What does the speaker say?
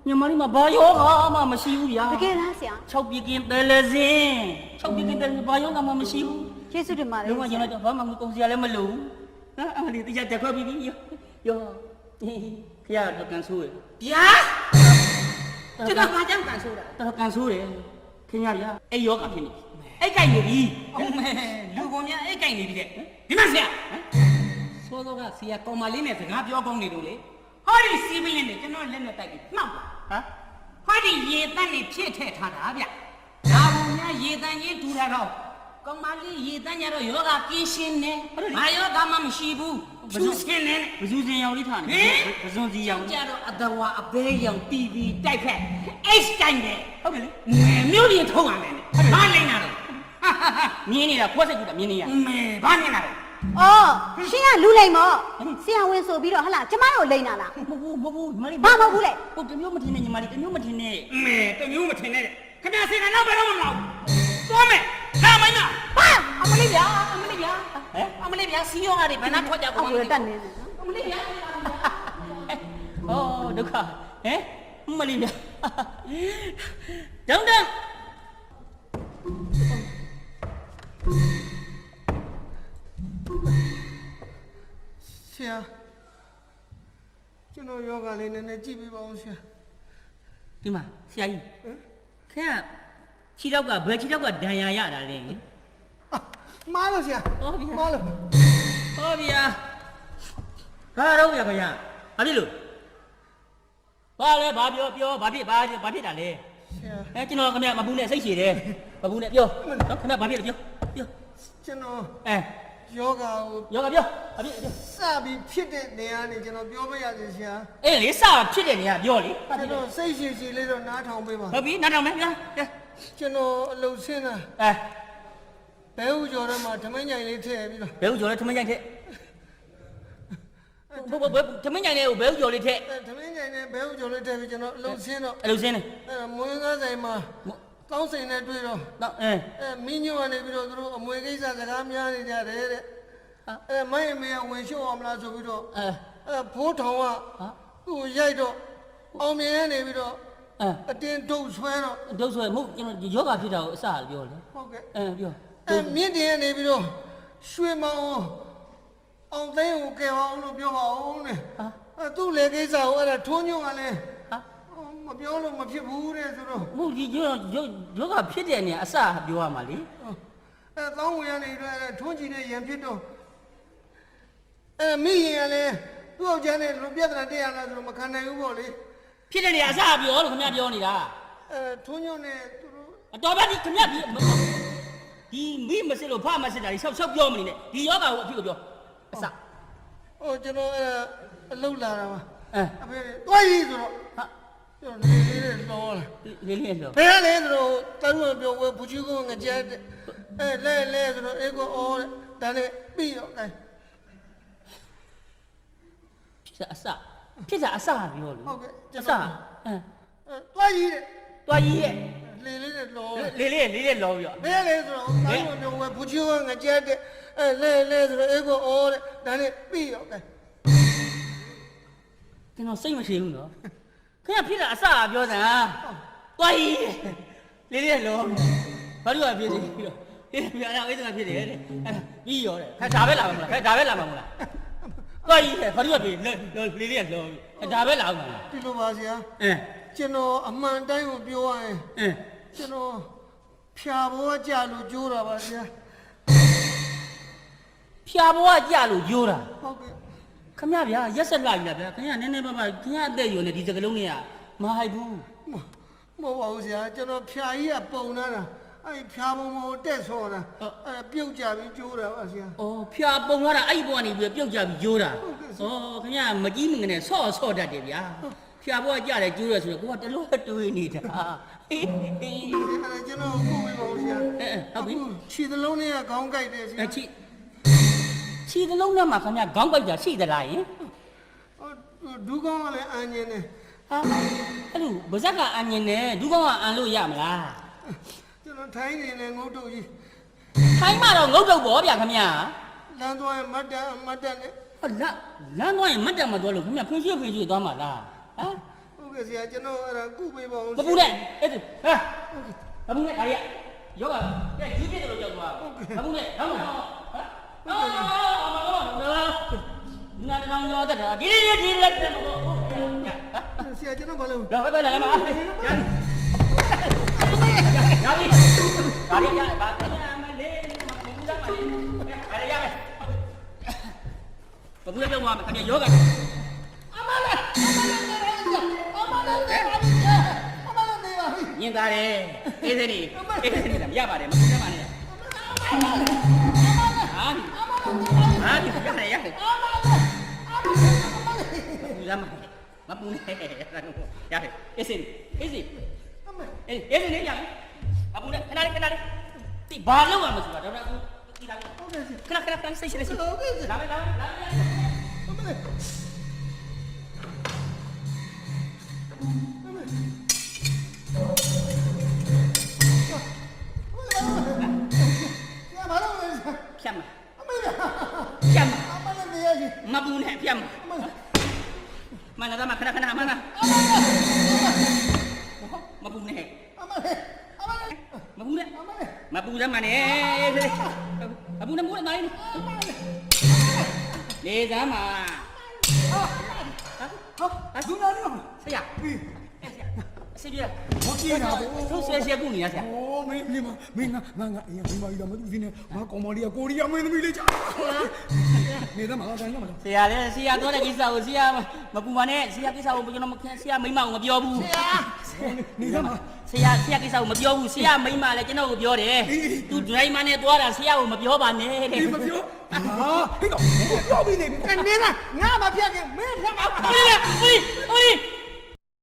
ညီမလေးမှာဘာယောဂမှမရှိဘူးဗျာတကယ်လားဆရာ6ပြကင်းတယ်လေစင်6ပြကင်းတယ်ဘာယောဂမှမရှိဘူးကျေးဇူးတင်ပါတယ်လုံးဝကျွန်တော်ဘာမှမကုန်စရာလည်းမလိုဘူးနော်အမလေးတရားတက်ခွက်ပြီးပြီယောခရတော့ကန်ဆိုးရဗျာကျွန်တော်ဘာကြောင့်ကန်ဆိုးတာတော်ကန်ဆိုးတယ်ခင်ဗျာဗျာအဲ့ယောဂဖြစ်နေအဲ့ကြိုက်နေပြီဟုတ်မယ်လူကုန်များအဲ့ကြိုက်နေပြီတဲ့ဒီမှာဆရာစောစောကဆရာကောင်မလေးနဲ့စကားပြောကောင်းနေလို့လေဟောဒီစီးပင်းနဲ့ကျွန်တော်လက်နဲ့တိုက်ပြီးနှောက်ပါဟောဒီရေတန်းနေဖြစ်ထည့်ထားတာဗျဒါဘူးများရေတန်းချင်းဒူတာတော့ကောင်မလေးရေတန်းကြတော့ယောဂကင်းရှင်းနေဘာယောဂမှမရှိဘူးဘယ်သူစင်းနေဘယ်သူစင်ရောင်လေးထားနေဘယ်စုံစီရောင်ကြတော့အတဝါအဘဲရောင်တီဗီတိုက်ဖက်အိတ်တိုင်းတယ်ဟုတ်တယ်လေမြို့ရင်ထုံးရမယ်ဘာလိမ့်တာလဲမြင်းနေတာခွက်စိတ်ကူတာမြင်းနေရမဲဘာမြင်တာလဲအော်ရှင်ကလူလိမ်မော့ဆရာဝန်ဆိုပြီးတော့ဟလာကျမတို့လိမ်တာလားမဟုတ်ညီမလေးဘာမဟုတ်ဘူးလေဟုတ်တမျိုးမထင်နဲ့ညီမလေးတမျိုးမထင်နဲ့မဲတမျိုးမထင်နဲ့ခင်ဗျာစေကနောက်ဘယ်တော့မှမလောက်သွားမယ်လာမင်းမဟာအမလေးဗျာအမလေးဗျာအမလေးဗျာစီယောကတွေဘယ်နှထွက်ကြကုန်လဲတက်နေအမလေးဗျာဩဒုက္ခမလေးဗျာဒေါန်ဆရာကျွန်တော်ယောဂလေးနည်းနည်းကြည့်ပေးပါဦးဆရာဒီမှာဆရာကြီးခင်ဗျခြေတော့ကဘယ်ခြေတော့ကဒဏ်ရာရတာလဲမားလို့ဆရာမားလို့ဟောဗျာဘာတော့ဗျာခင်ဗျဘာဖြစ်လို့ဘာလဲဘာပြောဘာဖြစ်တာလဲဆရာကျွန်တော်ခင်ဗျမပူနဲ့စိတ်ရှည်တယ်မပူနဲ့ပြောနော်ခင်ဗျဘာဖြစ်လဲပြောကျွန်တော်ယောဂကိုယောဂပြောဘာဖြစ်စပြီးဖြစ်တဲ့နေရာနေကျွန်တော်ပြောပြရစီဆရာအေးလေစဖြစ်တဲ့နေရာပြောလေကျွန်တော်စိတ်ရှည်ရှည်လေးတော့နားထောင်ပေးပါဟုတ်ပြီနားထောင်မယ်ဗျာကျွန်တော်အလုပ်ဆင်းတာဘဲဥကျော်ထဲမှာဓမင်းညိုင်လေးထည့်ပြီးတော့ဘဲဥကျော်လေးဓမင်းညိုင်ထည့်ဓမင်းညိုင်လေးကိုဘဲဥကျော်လေးထည့်ဓမင်းညိုင်နဲ့ဘဲဥကျော်လေးထည့်ပြီးကျွန်တော်အလုပ်ဆင်းတော့အလုပ်ဆင်းတယ်မွေးကားဆိုင်မှာတောင်းစိန်နဲ့တွေ့တော့မင်းညိုကနေပြီးတော့သူတို့အမွေကိစ္စစကားများနေကြတယ်တဲ့မိုင်းမေဝင်ရှုံအောင်မလားဆိုပြီးတော့ဖိုးထောင်ကသူ့ရိုက်တော့အောင်မြင်နေပြီးတော့အတင်းဒုတ်ဆွဲတော့ဒုတ်ဆွဲမဟုတ်ကျွန်တော်ယောဂဖြစ်တာကိုအစပြောလေဟုတ်ကဲ့ပြောမြင့်တင်နေပြီးတော့ရွှေမောင်အောင်သိန်းကိုကယ်အောင်လို့ပြောပါဦးနဲ့သူ့လေကိစ္စကိုအဲ့ဒါထွန်းညွန့်ကလည်းမပြောလို့မဖြစ်ဘူးတဲ့ဆိုတော့မဟုတ်ဒီယောဂဖြစ်တဲ့နေအစပြောရမှာလေတောင်းဝင်ရနေတဲ့ထွန်းကြည့်တဲ့ရံဖြစ်တော့မိရင်ကလည်းသူ့အောင်ကျန်းနဲ့လူပြဿနာတက်ရလားဆိုတော့မခံနိုင်ဘူးပေါ့လေဖြစ်တဲ့နေအစပြောလို့ခင်ဗျပြောနေတာထွန်းညွန့်နဲ့သူတို့တော်ပါဒီခင်ဗျဒီမိမစစ်လို့ဖမစစ်တာဒီဆောက်ပြောမနေနဲ့ဒီယောဂကိုအဖြစ်ကိုပြောအစကျွန်တော်အလုတ်လာတာပါအဖေတွားရည်ဆိုတော့ကျွန်တော်လေးလေးလောလာလေးလောဘယ်လဲဆိုတော့တန်းလို့ပြောဘူးချီကိုငကြဲလဲဆိုတော့အေကိုအော်ဒါနဲ့ပြီးတော့ဖြစ်အစပြောလို့ဟုတ်ကဲ့အစတွားရည်ရဲ့လေးလေးလောလေးလောပြောဘယ်လဲဆိုတော့တန်းလို့ပြောဘူးချီကိုငကြဲလဲဆိုတော့အေကိုအော်ဒါနဲ့ပြီးတော့ကျွန်တော်စိတ်မရှိဘူးနော်ခင်ဗျဖြစ်တာအစပြောစမ်းတွားကြီးလေးလောဘာလို့ဖြစ်နေပြီးတော့ပြာရအိတ်တကဖြစ်နေတယ်အဲ့ပြီးရောတဲ့ခါဒါပဲလာမှာမလားခါဒါပဲလာမှာမလားတွားကြီးဘာလို့ဖြစ်လေးလောဒါပဲလာမှာဒီလိုပါဆရာကျွန်တော်အမှန်တိုင်းကိုပြောရရင်ကျွန်တော်ဖြာဘောကြလို့ကြိုးတာပါဆရာဖြာဘောကြလို့ကြိုးတာဟုတ်ကဲ့ခမရဗျာရက်ဆက်လာပြီလားဗျာခင်ဗျာနည်းနည်းပါးပါခင်ဗျာအသက်ရွယ်နေဒီစကလုံးတွေကမဟိုက်ဘူးမဟုတ်ပါဘူးဆရာကျွန်တော်ဖြာကြီးကပုံလာတာအဲ့ဖြာပုံတက်ဆော်တာအဲ့ပြုတ်ကြပြီးကျိုးတာပါဆရာဖြာပုံလာတာအဲ့ဘွားနေပြီးပြုတ်ကြပြီးကျိုးတာခင်ဗျာမကြီးမငနဲ့ဆော့တတ်တယ်ဗျာဖြာဘွားကြတယ်ကျိုးတယ်ဆိုတော့ကိုကတလို့တွေးနေတာအဲ့ကျွန်တော်ကိုဝေးပါဦးဆရာဟုတ်ပြီခြေသလုံးလေးကခေါင်းကိုက်တယ်ဆရာခြေသလုံးနဲ့မှခင်ဗျာခေါင်းပိုက်တာရှိသလားယင်ဒူးကောင်းကလည်းအန်ញင်တယ်အဲ့လိုဗဇက်ကအန်ញင်တယ်ဒူးကောင်းကအန်လို့ရမလားကျွန်တော်ထိုင်းနေတယ်ငုတ်တုတ်ကြီးထိုင်းမှာတော့ငုတ်တုတ်ပေါ့ဗျာခင်ဗျာလမ်းသွားရင်မတ်တက်နဲ့လမ်းသွားရင်မတ်တက်မသွားလို့ခင်ဗျာဖွင့်ရွှေ့သွားမှာလား ကဲ့ဆရာကျွန်တော်အဲ့ဒါကုပေးပါဦး မပူနဲ့အဲ့ဒါမပူနဲ့ဒါရီယောဂကဲကြီးပြည့်တယ်လို့ကြောက်သွားမပူနဲ့ဟုတ်လားနားကောင်းရောတဲ့ဒီလက်တယ်မဟုတ် ဆရာကျွန်တော်ဘာလို့ ဒါပဲလာမရပြီဒါရီရပါတမလေးမပူကြပါနဲ့ဒါရီရမယ်မပူနဲ့ပြောမှာခင်ဗျယောဂအမလေးညင်သားတယ်အေးစနေရပါတယ်မပူကြပါနဲ့ဟာဒီရတယ်ရတယ်မပူနဲ့ရတယ်အေးစနေအေးစနေအေးစနေရတယ်မပူနဲ့ခဏလေးဒီဘာလို့မှမဆိုတာတော့အခုဒီလာခဏစိတ်ရှိလာမယ်လာဖြတ်မပူနဲ့ဖြတ်မနာတော့မခဏမနာမပူနဲ့မပူတယ်မနဲ့အပူနဲ့မိုးနိုင်နေစမ်းမှာဒူနာလို့ဆရာဆရာမကြည့်တာဘူးဆရာကူနေရဆရာ โอ้မင်းငါအေးမင်းမကြီးတော့မသူစင်းနဲ့ငါကောင်မလေးကကိုရီးယားမင်းသမီးလေးကြာနေသမားတိုင်းရမှာ ဆရာလည်းဆရာပြောတဲ့ကိစ္စကိုဆရာမပူပါနဲ့ဆရာကိစ္စကိုကျွန်တော်မခင်ဆရာမိမကိုမပြောဘူးနေသမားဆရာကိစ္စကိုမပြောဘူးဆရာမိမလည်းကျွန်တော်ကိုပြောတယ်သူဒရိုင်မာနဲ့သွားတာဆရာကိုမပြောပါနဲ့တဲ့ မပြောဟာဟိတော့ပြောပြီးနေပြီ နေလားငါမဖြတ်ခင်မင်းဖြတ်ပါ ဦး